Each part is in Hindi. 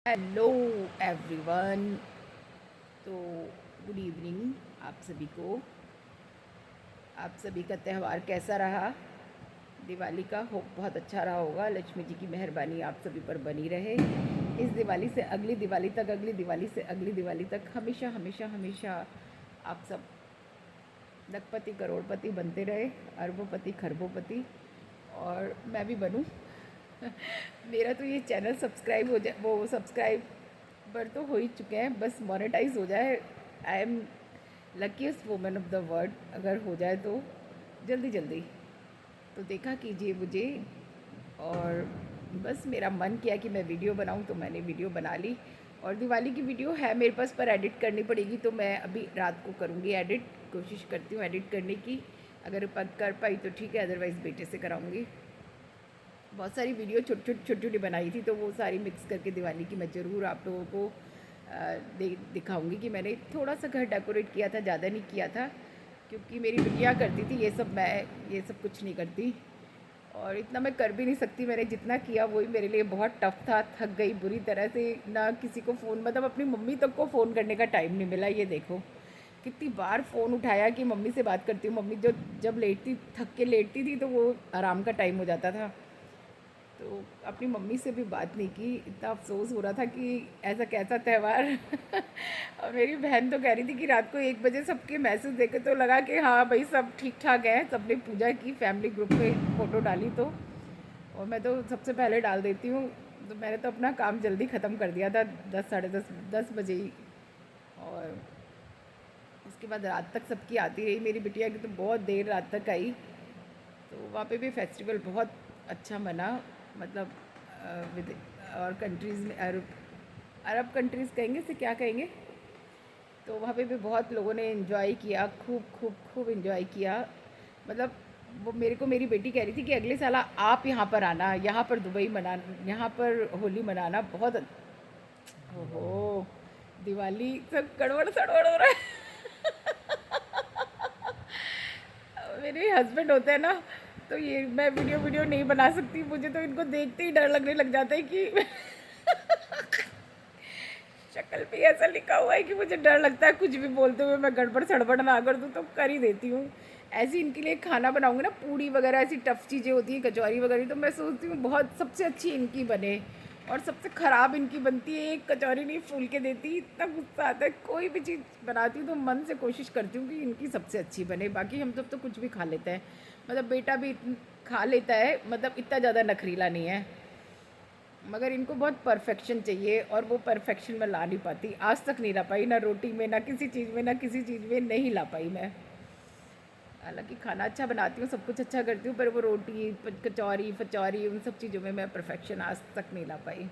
Hello everyone. तो गुड इवनिंग आप सभी को। आप सभी का त्यौहार कैसा रहा? दिवाली का हो बहुत अच्छा रहा होगा। लक्ष्मी जी की मेहरबानी आप सभी पर बनी रहे। इस दिवाली से अगली दिवाली तक, अगली दिवाली से अगली दिवाली तक हमेशा हमेशा हमेशा आप सब लखपति करोड़पति बनते रहे, अरबोपति खरबोपति, और मैं भी बनूं। मेरा तो ये चैनल सब्सक्राइब हो जाए, वो सब्सक्राइबर तो हो ही चुके हैं, बस मोनेटाइज हो जाए। I am luckiest women of the world, अगर हो जाए तो जल्दी जल्दी। तो देखा कीजिए मुझे, और बस मेरा मन किया कि मैं वीडियो बनाऊं, तो मैंने वीडियो बना ली। और दिवाली की वीडियो है मेरे पास, पर एडिट करनी पड़ेगी, तो मैं अभी रात को करूँगी एडिट। कोशिश करती हूँ एडिट करने की, अगर कर पाई तो ठीक है, अदरवाइज़ बेटे से कराऊँगी। बहुत सारी वीडियो छोटी छोटी बनाई थी, तो वो सारी मिक्स करके दिवाली की मैं ज़रूर आप लोगों को दिखाऊंगी कि मैंने थोड़ा सा घर डेकोरेट किया था, ज़्यादा नहीं किया था, क्योंकि मेरी बिटिया करती थी ये सब, मैं ये सब कुछ नहीं करती, और इतना मैं कर भी नहीं सकती। मैंने जितना किया वही मेरे लिए बहुत टफ था, थक गई बुरी तरह से। ना किसी को फ़ोन, मतलब अपनी मम्मी तक को फ़ोन करने का टाइम नहीं मिला। ये देखो कितनी बार फ़ोन उठाया कि मम्मी से बात करती हूँ। मम्मी जो जब लेटती, थक के लेटती थी, तो वो आराम का टाइम हो जाता था, तो अपनी मम्मी से भी बात नहीं की। इतना अफसोस हो रहा था कि ऐसा कैसा त्यौहार। और मेरी बहन तो कह रही थी कि रात को 1 बजे सबके मैसेज देखे तो लगा कि हाँ भाई सब ठीक ठाक है, सबने पूजा की, फैमिली ग्रुप पे फ़ोटो डाली। तो और मैं तो सबसे पहले डाल देती हूँ, तो मैंने तो अपना काम जल्दी ख़त्म कर दिया था, 10 साढ़े 10 बजे ही। और उसके बाद रात तक सबकी आती रही। मेरी बिटिया की तो बहुत देर रात तक आई। तो वहाँ पे भी फेस्टिवल बहुत अच्छा मना, मतलब विद और कंट्रीज़ में, अरब अरब कंट्रीज़ कहेंगे से क्या कहेंगे। तो वहाँ पे भी बहुत लोगों ने इन्जॉय किया, खूब खूब खूब इन्जॉय किया। मतलब वो मेरे को मेरी बेटी कह रही थी कि अगले साल आप यहाँ पर आना, यहाँ पर दुबई मनाना, यहाँ पर होली मनाना। बहुत ओहो, दिवाली सब गड़बड़ सड़बड़ हो रहा है। मेरे हस्बैंड होते हैं ना, तो ये मैं वीडियो वीडियो नहीं बना सकती। मुझे तो इनको देखते ही डर लगने लग जाता है कि शक्ल पे ऐसा लिखा हुआ है कि मुझे डर लगता है कुछ भी बोलते हुए मैं गड़बड़ सड़बड़ ना कर दूँ, तो कर ही देती हूँ। ऐसी इनके लिए खाना बनाऊँगी ना, पूड़ी वगैरह ऐसी टफ चीज़ें होती हैं, कचौरी वगैरह, तो मैं सोचती हूँ बहुत सबसे अच्छी इनकी बने, और सबसे ख़राब इनकी बनती है। एक कचौरी नहीं फूल के देती, इतना गुस्सा आता है। कोई भी चीज़ बनाती हूँ तो मन से कोशिश करती हूँ कि इनकी सबसे अच्छी बने। बाकी हम सब तो कुछ भी खा लेते हैं, मतलब बेटा भी खा लेता है, मतलब इतना ज़्यादा नखरीला नहीं है, मगर इनको बहुत परफेक्शन चाहिए, और वो परफेक्शन मैं ला नहीं पाती, आज तक नहीं ला पाई, ना रोटी में, ना किसी चीज़ में, ना किसी चीज़ में नहीं ला पाई मैं। हालांकि खाना अच्छा बनाती हूँ, सब कुछ अच्छा करती हूँ, पर वो रोटी कचौरी फचौरी उन सब चीज़ों में मैं परफेक्शन आज तक नहीं ला पाई।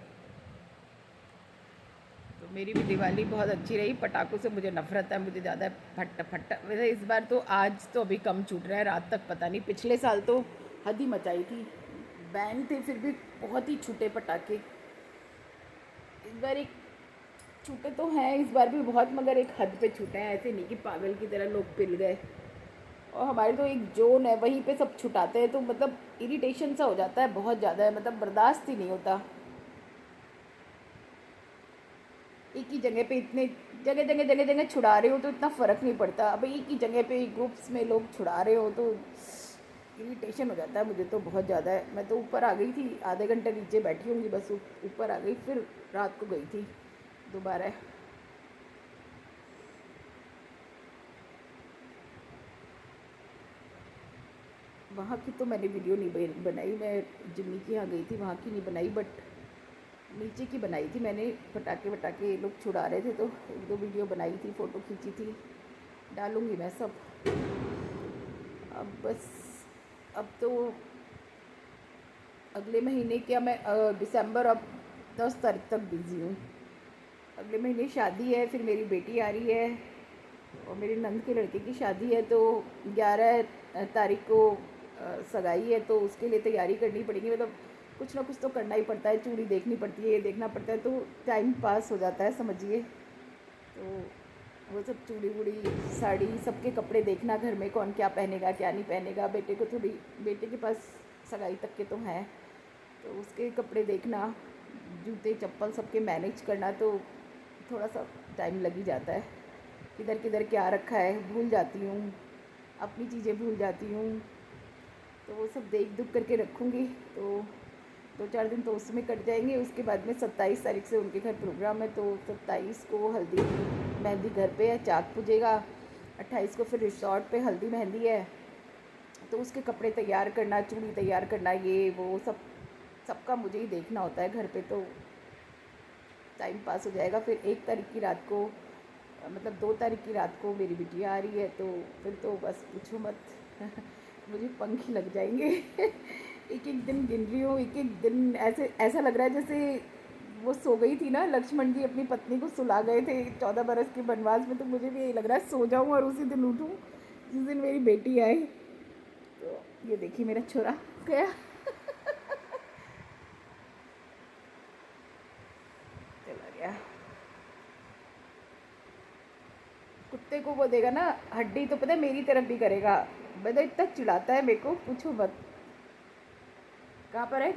तो मेरी भी दिवाली बहुत अच्छी रही। पटाखों से मुझे नफ़रत है, मुझे ज़्यादा फट फट, वैसे इस बार तो आज तो अभी कम छूट रहा है, रात तक पता नहीं। पिछले साल तो हद ही मचाई थी, बैन थे फिर भी बहुत ही छूटे पटाखे। इस बार एक छूटे तो हैं इस बार भी बहुत, मगर एक हद पे छूटे हैं, ऐसे नहीं कि पागल की तरह लोग पिल गए। और हमारे तो एक जोन है, वहीं पे सब छुटाते हैं, तो मतलब इरिटेशन सा हो जाता है बहुत ज़्यादा है, मतलब बर्दाश्त ही नहीं होता। एक ही जगह पे इतने जगह जगह जगह जगह छुड़ा रहे हो तो इतना फ़र्क नहीं पड़ता, अब एक ही जगह पे ग्रुप्स में लोग छुड़ा रहे हो तो इरिटेशन हो जाता है मुझे तो बहुत ज़्यादा है। मैं तो ऊपर आ गई थी, आधे घंटे नीचे बैठी होंगी, बस ऊपर आ गई, फिर रात को गई थी दोबारा। वहाँ की तो मैंने वीडियो नहीं बनाई, मैं जिम्मी के यहाँ गई थी, वहाँ की नहीं बनाई, बट नीचे की बनाई थी मैंने। पटाखे वटाखे लोग छुड़ा रहे थे, तो 1-2 वीडियो बनाई थी, फ़ोटो खींची थी, डालूँगी मैं सब। अब बस, अब तो अगले महीने क्या, मैं दिसंबर अब 10 तारीख तक बिज़ी हूँ। अगले महीने शादी है, फिर मेरी बेटी आ रही है, और मेरे नंद के लड़के की शादी है, तो 11 तारीख को सगाई है, तो उसके लिए तैयारी करनी पड़ेगी। मतलब कुछ ना कुछ तो करना ही पड़ता है, चूड़ी देखनी पड़ती है, ये देखना पड़ता है, तो टाइम पास हो जाता है समझिए। तो वो सब चूड़ी वूड़ी साड़ी सबके कपड़े देखना, घर में कौन क्या पहनेगा क्या नहीं पहनेगा। बेटे के पास सगाई तक के तो हैं, तो उसके कपड़े देखना, जूते चप्पल सबके मैनेज करना तो थोड़ा सा टाइम लग ही जाता है। किधर किधर क्या रखा है भूल जाती हूँ, अपनी चीज़ें भूल जाती हूँ, तो वो सब देख दुख करके रखूँगी। तो 2-4 दिन तो उसमें कट जाएंगे। उसके बाद में 27 तारीख से उनके घर प्रोग्राम है, तो 27 को हल्दी मेहंदी घर पे है, चाक पूजेगा। 28 को फिर रिसॉर्ट पे हल्दी मेहंदी है, तो उसके कपड़े तैयार करना, चूड़ी तैयार करना, ये वो सब सबका मुझे ही देखना होता है घर पे, तो टाइम पास हो जाएगा। फिर 1 तारीख की रात को, मतलब 2 तारीख की रात को मेरी बिटिया आ रही है, तो फिर तो बस पूछो मत मुझे पंख ही लग जाएंगे एक एक दिन गिन रही हूँ, एक एक दिन ऐसा लग रहा है जैसे वो सो गई थी ना, लक्ष्मण जी अपनी पत्नी को सुला गए थे 14 बरस के वनवास में, तो मुझे भी यही लग रहा है सो जाऊँ और उसी दिन उठूँ जिस दिन मेरी बेटी आए। तो ये देखिए मेरा छोरा गया चला गया। कुत्ते को वो देगा ना हड्डी, तो पता है मेरी तरफ भी करेगा। मतलब इतना चिढ़ाता है मेरे को, पूछो मत। कहाँ पर है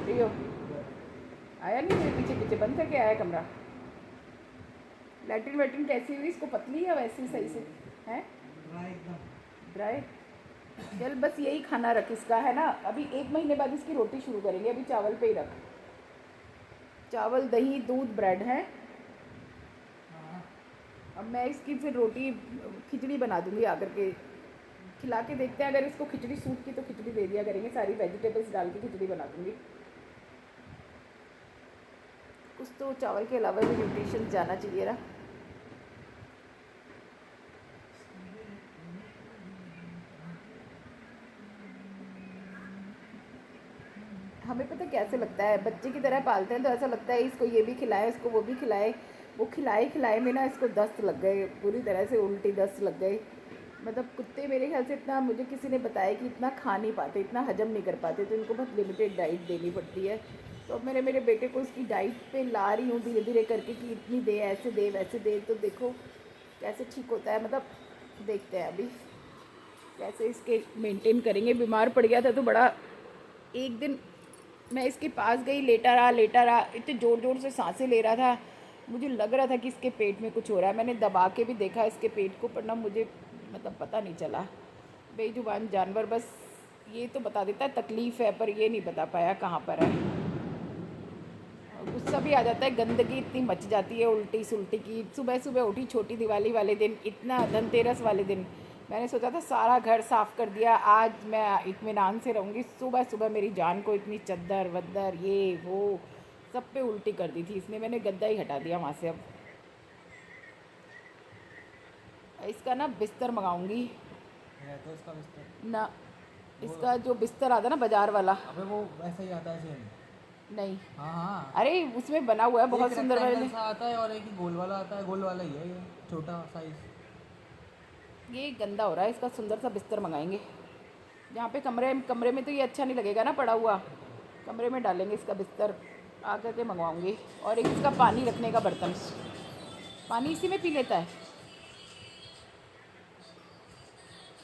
रियो? आया नहीं मेरे पीछे पीछे, बंद करके आया कमरा। लैट्रिन वैट्रिन कैसी हुई इसको, पतली है वैसी सही से है? ड्राई। चल बस यही खाना रख इसका, है ना। अभी 1 महीने बाद इसकी रोटी शुरू करेंगे, अभी चावल पे ही रख। चावल दही दूध ब्रेड है। अब मैं इसकी फिर रोटी खिचड़ी बना दूंगी आकर के, खिला के देखते हैं। अगर इसको खिचड़ी सूट की तो खिचड़ी दे दिया करेंगे, सारी वेजिटेबल्स डाल के खिचड़ी बना दूंगी। कुछ तो चावल के अलावा भी न्यूट्रिशन जाना चाहिए ना। हमें पता कैसे लगता है, बच्चे की तरह पालते हैं तो ऐसा लगता है इसको ये भी खिलाए, इसको वो भी खिलाए। वो खिलाए खिलाए में ना इसको दस्त लग गए, पूरी तरह से उल्टी दस्त लग गए। मतलब कुत्ते मेरे ख्याल से इतना, मुझे किसी ने बताया कि इतना खा नहीं पाते, इतना हजम नहीं कर पाते, तो इनको बहुत लिमिटेड डाइट देनी पड़ती है। तो अब मेरे बेटे को उसकी डाइट पे ला रही हूँ धीरे धीरे करके कि इतनी दे, ऐसे दे वैसे दे, तो देखो कैसे ठीक होता है। मतलब देखते हैं अभी कैसे इसके मेंटेन करेंगे। बीमार पड़ गया था तो बड़ा, एक दिन मैं इसके पास गई, लेटा रहा, इतने ज़ोर ज़ोर से सांसें ले रहा था, मुझे लग रहा था कि इसके पेट में कुछ हो रहा है। मैंने दबा के भी देखा इसके पेट को, पर ना मुझे मतलब पता नहीं चला। बेजुबान जानवर बस ये तो बता देता है तकलीफ़ है, पर ये नहीं बता पाया कहाँ पर है। गुस्सा भी आ जाता है, गंदगी इतनी मच जाती है उल्टी सुल्टी की। सुबह सुबह उठी छोटी दिवाली वाले दिन, इतना धनतेरस वाले दिन मैंने सोचा था सारा घर साफ़ कर दिया, आज मैं इत्मीनान से रहूँगी। सुबह सुबह मेरी जान को इतनी चद्दर वद्दर ये वो सब पे उल्टी कर दी थी इसने। मैंने गद्दा ही हटा दिया वहाँ से। अब इसका ना बिस्तर मंगाऊंगी तो इसका बिस्तर ना, इसका जो बिस्तर आता है ना बाजार वाला। अबे वो वैसा ही आता है सेम। नहीं, हाँ हाँ, अरे उसमें बना हुआ है बहुत एक सुंदर वाले। रेक्टेंगल सा आता है और एक ही गोल वाला आता है। गोल वाला ही है ये, छोटा साइज। ये गंदा हो रहा है, इसका सुंदर सा बिस्तर मंगाएंगे। जहाँ पे कमरे में तो ये अच्छा नहीं लगेगा ना पड़ा हुआ, कमरे में डालेंगे इसका बिस्तर। आकर के मंगवाऊंगी। और एक इसका पानी रखने का बर्तन, पानी इसी में पी लेता है।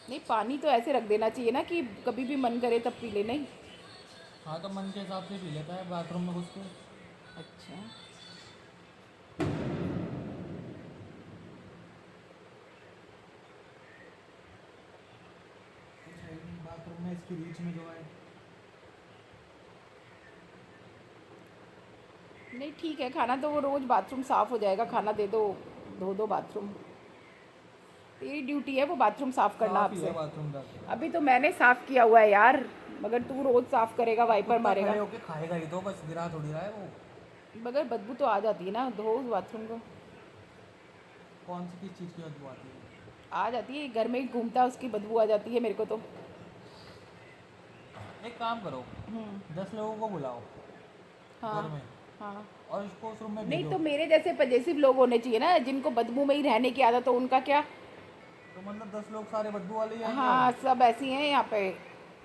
नहीं, पानी तो ऐसे रख देना चाहिए ना कि कभी भी मन करे तब पी ले। नहीं हाँ तो मन के हिसाब से पी लेता है बाथरूम में घुस के। अच्छा, कुछ है ही नहीं बाथरूम में, इसकी रीच में जो है। नहीं ठीक है, खाना तो वो रोज़ बाथरूम साफ़ हो जाएगा, खाना दे दो, धो दो बाथरूम। तेरी ड्यूटी है वो बाथरूम साफ़ करना साफ ही आपसे। है बाथरूम जाके। अभी तो मैंने साफ़ किया हुआ है यार, मगर तू रोज़ साफ़ करेगा, वाइपर कुत्ता मारेगा। खड़े होके खाएगा ही तो, बस गिरा थोड़ी रहा है वो। मगर बदबू तो आ जाती है ना, धो उस बाथरूम को। कौन सी किस चीज़ की बदबू आती है? आ जाती है, घर में ही घूमता है उसकी बदबू आ जाती है मेरे को तो। एक काम करो, 10 लोगों को बुलाओ हाँ घर में हाँ। और इसको उस रूम में नहीं भेजो। तो मेरे जैसे पजेसिव लोग होने चाहिए ना, जिनको बदबू में ही रहने की आदत हो, उनका क्या। तो मतलब 10 लोग सारे बदबू वाले ही आएंगे हाँ अब। सब ऐसी हैं यहाँ पे,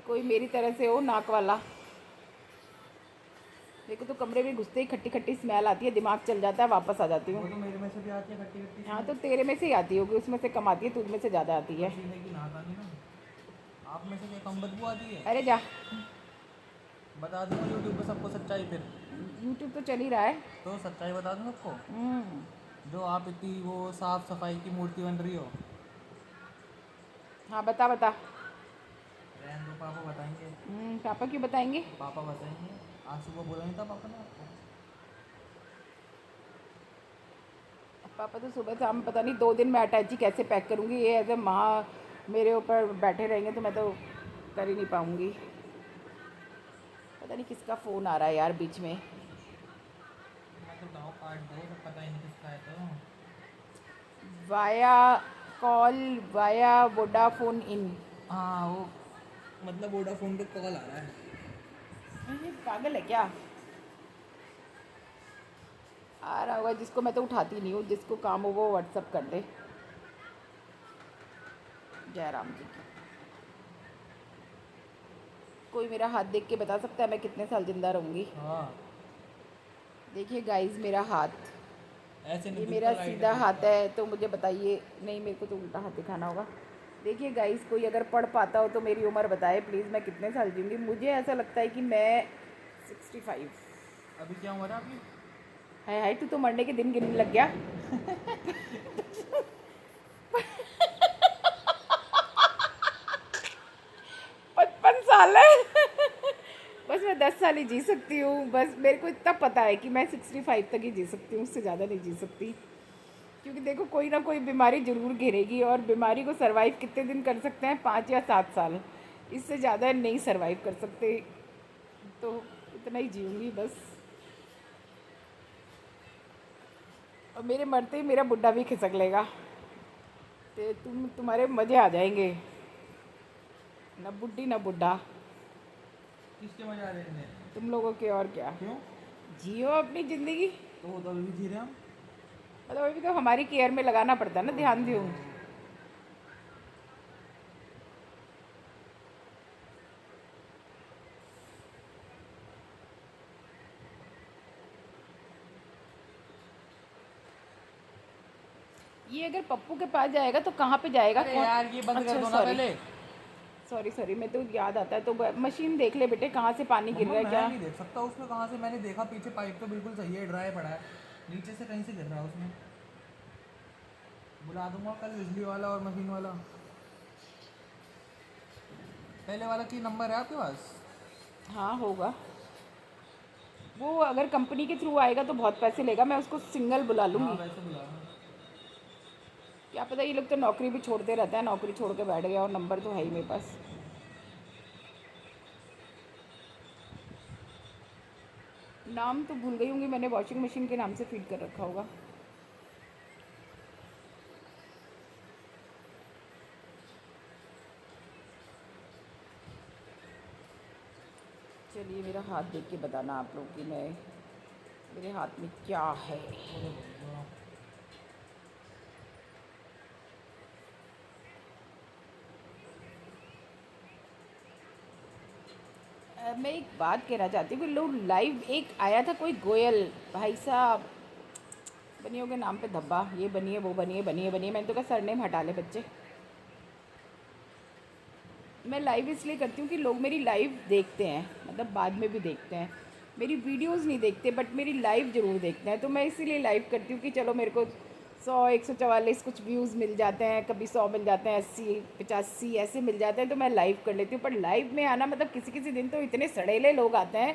कोई मेरी तरह से हो नाक वाला। देखो तो कमरे में घुसते ही खट्टी खट्टी स्मेल आती है, दिमाग चल जाता है, वापस आ जाती वो हूँ। तो मेरे में से भी आती है खट्टी खट्टी हाँ सी। तो तेरे में से ही आती होगी, उसमें से कम आती है, तुझ में से ज़्यादा आती है। पसीने की नहाता नहीं ना। आप में से क्या कम बदबू आती है? अरे जा। बता दूंगा यूट्यूब पे सबको सच्चाई फिर। यूट्यूब तो चल ही रहा है। तो सच्चाई बता दूँ सबको, हम्म, जो आप इतनी वो साफ सफाई की मूर्ति बन रही हो। हाँ बता बता। रहने दो, पापा बताएंगे। पापा क्यों बताएंगे? पापा बताएंगे। आज सुबह बोला नहीं था पापा ने आपको? पापा तो सुबह शाम पता नहीं 2 दिन में अटैची कैसे पैक करूँगी, ये ऐसे माँ मेरे ऊपर बैठे रहेंगे तो मैं तो कर ही नहीं पाऊँगी। पता नहीं किसका फ़ोन आ रहा है यार बीच में। मैं तो गाँव काट दो तो पता ही नहीं किसका है तो। वाया कॉल वाया वोडाफोन इन। हाँ वो मतलब वोडाफोन पे कॉल आ रहा है। ये पागल है क्या? आ रहा होगा जिसको, मैं तो उठाती नहीं हूँ, जिसको काम हो वो व्हाट्सअप कर दे। जय राम जी की। कोई मेरा हाथ देख के बता सकता है मैं कितने साल जिंदा रहूँगी? हाँ देखिए गाइस मेरा हाथ, ऐसे नहीं ये दिखता, मेरा लाइट सीधा है हाथ दिखता। है तो मुझे बताइए। नहीं, मेरे को तो उल्टा हाथ दिखाना होगा। देखिए गाइस, कोई अगर पढ़ पाता हो तो मेरी उम्र बताए प्लीज़, मैं कितने साल जीऊँगी? मुझे ऐसा लगता है कि मैं 65। अभी क्या उम्र है आपकी? हाय हाय, तू तो मरने के दिन गिनने लग गया। 55 साल है। बस मैं 10 साल ही जी सकती हूँ, बस मेरे को इतना पता है कि मैं 65 तक ही जी सकती हूँ, उससे ज़्यादा नहीं जी सकती। क्योंकि देखो कोई ना कोई बीमारी ज़रूर घेरेगी, और बीमारी को सरवाइव कितने दिन कर सकते हैं? 5 या 7 साल, इससे ज़्यादा नहीं सरवाइव कर सकते। तो इतना ही जीऊँगी बस। और मेरे मरते ही मेरा बुढ़ा भी खिसक लेगा, तो तुम्हारे मज़े आ जाएंगे। ना बुढ़ी ना बुढ़ा, किसके मजा आ रहे हैं इन्हें? तुम लोगों के। और क्या, क्यों? जियो अपनी ज़िंदगी। तो वो तो अभी भी जी रहे हैं हम। मतलब अभी तो हमारी केयर में लगाना पड़ता है ना, ध्यान ओहो। दूँ। ये अगर पप्पू के पास जाएगा तो कहाँ पे जाएगा? अरे कौन? यार ये बंद कर अच्छा दो ना सॉरी, पहले। सॉरी सॉरी, मैं तो याद आता है तो मशीन देख ले बेटे, कहाँ से पानी गिर मम्मा रहा है मैं क्या? नहीं देख सकता उसमें कहाँ से, मैंने देखा पीछे पाइप तो बिल्कुल सही है, ड्राई पड़ा है, नीचे से कहीं से गिर रहा है उसमें। बुला दूंगा कल बिजली वाला और मशीन वाला। पहले वाला की नंबर है आपके पास? हाँ होगा। वो अगर कंपनी के थ्रू आएगा तो बहुत पैसे लेगा, मैं उसको सिंगल बुला हाँ लूँगी। वैसे बुला। क्या पता, ये लोग तो नौकरी भी छोड़ते रहता है, नौकरी छोड़ के बैठ गया और नंबर तो है ही मेरे पास। नाम तो भूल गई होंगी मैंने, वॉशिंग मशीन के नाम से फीड कर रखा होगा। चलिए मेरा हाथ देख के बताना आप लोग कि मैं, मेरे हाथ में क्या है। मैं एक बात कहना चाहती हूँ कि लोग लाइव, एक आया था कोई गोयल भाई साहब, बनियों के नाम पे धब्बा, ये बनिए वो बनिए बनिए बनिए, मैंने तो कहा सरनेम हटा ले बच्चे। मैं लाइव इसलिए करती हूँ कि लोग मेरी लाइव देखते हैं, मतलब बाद में भी देखते हैं, मेरी वीडियोस नहीं देखते बट मेरी लाइव ज़रूर देखते हैं। तो मैं इसीलिए लाइव करती हूँ कि चलो मेरे को 100 144 कुछ व्यूज़ मिल जाते हैं, कभी 100 मिल जाते हैं, 80 85 ऐसे मिल जाते हैं, तो मैं लाइव कर लेती हूँ। पर लाइव में आना मतलब किसी किसी दिन तो इतने सड़ेले लोग आते हैं,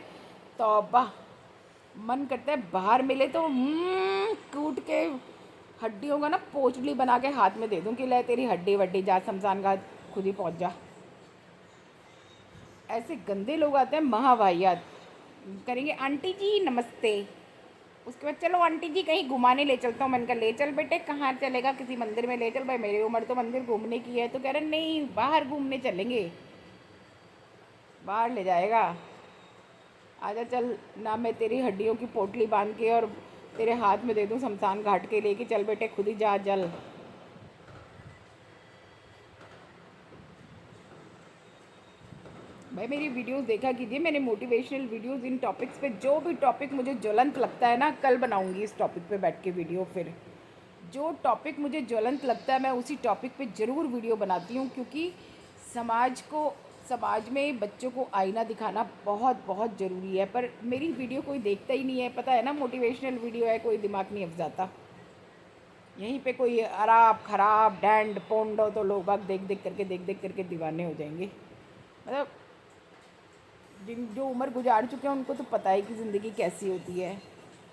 तौबा, मन करता है बाहर मिले तो कूट के हड्डियों का ना पोचली बना के हाथ में दे दूँ कि ले तेरी हड्डी वड्डी, जा शमशान घाट खुद ही पहुँच जा। ऐसे गंदे लोग आते हैं, महावाहियात करेंगे, आंटी जी नमस्ते, उसके बाद चलो आंटी जी कहीं घुमाने ले चलता हूँ। मैंने कहा ले चल बेटे, कहाँ चलेगा? किसी मंदिर में ले चल। भाई मेरी उम्र तो मंदिर घूमने की है। तो कह रहे नहीं, बाहर घूमने चलेंगे। बाहर ले जाएगा, आजा चल ना, मैं तेरी हड्डियों की पोटली बांध के और तेरे हाथ में दे दूँ शमशान घाट के लेके, चल बेटे खुद ही जा जल। भाई मेरी वीडियोस देखा कीजिए, मैंने मोटिवेशनल वीडियोस इन टॉपिक्स पे, जो भी टॉपिक मुझे ज्वलंत लगता है ना, कल बनाऊंगी इस टॉपिक पे बैठ के वीडियो। फिर जो टॉपिक मुझे ज्वलंत लगता है मैं उसी टॉपिक पे ज़रूर वीडियो बनाती हूँ, क्योंकि समाज को समाज में बच्चों को आईना दिखाना बहुत बहुत ज़रूरी है, पर मेरी वीडियो कोई देखता ही नहीं है। पता है ना, मोटिवेशनल वीडियो है, कोई दिमाग नहीं अफजाता। यहीं पे कोई अराब खराब डैंड पोंड हो तो लोग बाग देख देख करके दीवाने हो जाएंगे। मतलब जिन जो उम्र गुजार चुके हैं उनको तो पता है कि ज़िंदगी कैसी होती है।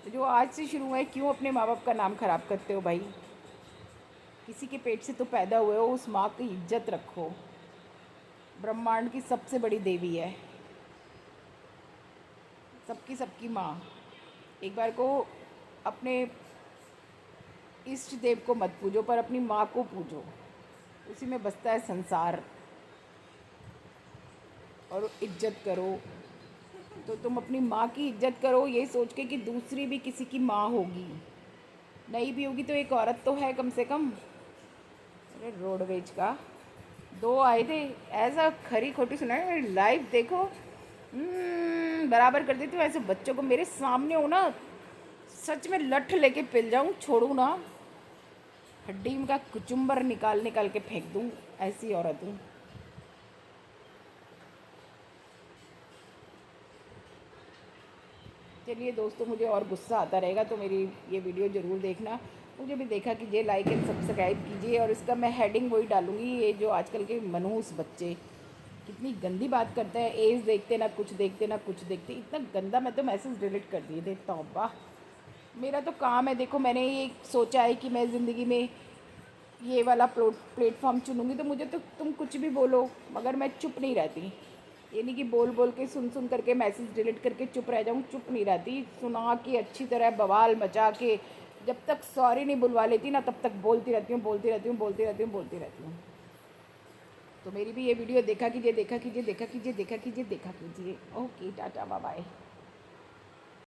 तो जो आज से शुरू है, क्यों अपने माँ बाप का नाम ख़राब करते हो भाई? किसी के पेट से तो पैदा हुए हो, उस माँ की इज्जत रखो। ब्रह्मांड की सबसे बड़ी देवी है, सबकी सबकी माँ। एक बार को अपने इष्ट देव को मत पूजो, पर अपनी माँ को पूजो, उसी में बसता है संसार। और इज्जत करो, तो तुम अपनी माँ की इज्जत करो ये सोच के कि दूसरी भी किसी की माँ होगी, नहीं भी होगी तो एक औरत तो है कम से कम। अरे रोडवेज का दो आए थे, ऐसा खरी खोटी सुनाए, लाइव देखो। बराबर कर देती हूँ ऐसे बच्चों को, मेरे सामने हो ना सच में लठ लेके पिल जाऊँ, छोड़ू ना, हड्डी का कुचुम्बर निकाल निकाल के फेंक दूँ, ऐसी औरत हूँ। चलिए दोस्तों, मुझे और गुस्सा आता रहेगा तो मेरी ये वीडियो ज़रूर देखना। मुझे भी देखा कीजिए, लाइक एंड सब्सक्राइब कीजिए। और इसका मैं हेडिंग वही डालूँगी, ये जो आजकल के मनहूस बच्चे कितनी गंदी बात करते हैं, एज देखते ना कुछ देखते ना कुछ देखते, इतना गंदा। मैं तो मैसेज डिलीट कर दिए थे। तौबा, मेरा तो काम है। देखो, मैंने ये सोचा है कि मैं ज़िंदगी में ये वाला प्लेटफॉर्म चुनूँगी, तो मुझे तो तुम कुछ भी बोलो मगर मैं चुप नहीं रहती। ये नहीं कि बोल बोल के सुन करके मैसेज डिलीट करके चुप रह जाऊँ, चुप नहीं रहती। सुना के अच्छी तरह बवाल मचा के जब तक सॉरी नहीं बुलवा लेती ना, तब तक बोलती रहती हूँ, बोलती रहती हूँ, बोलती रहती हूँ, बोलती रहती हूँ। तो मेरी भी ये वीडियो देखा कीजिए, देखा कीजिए, देखा कीजिए, देखा कीजिए, देखा कीजिए। Okay, tata, bye bye.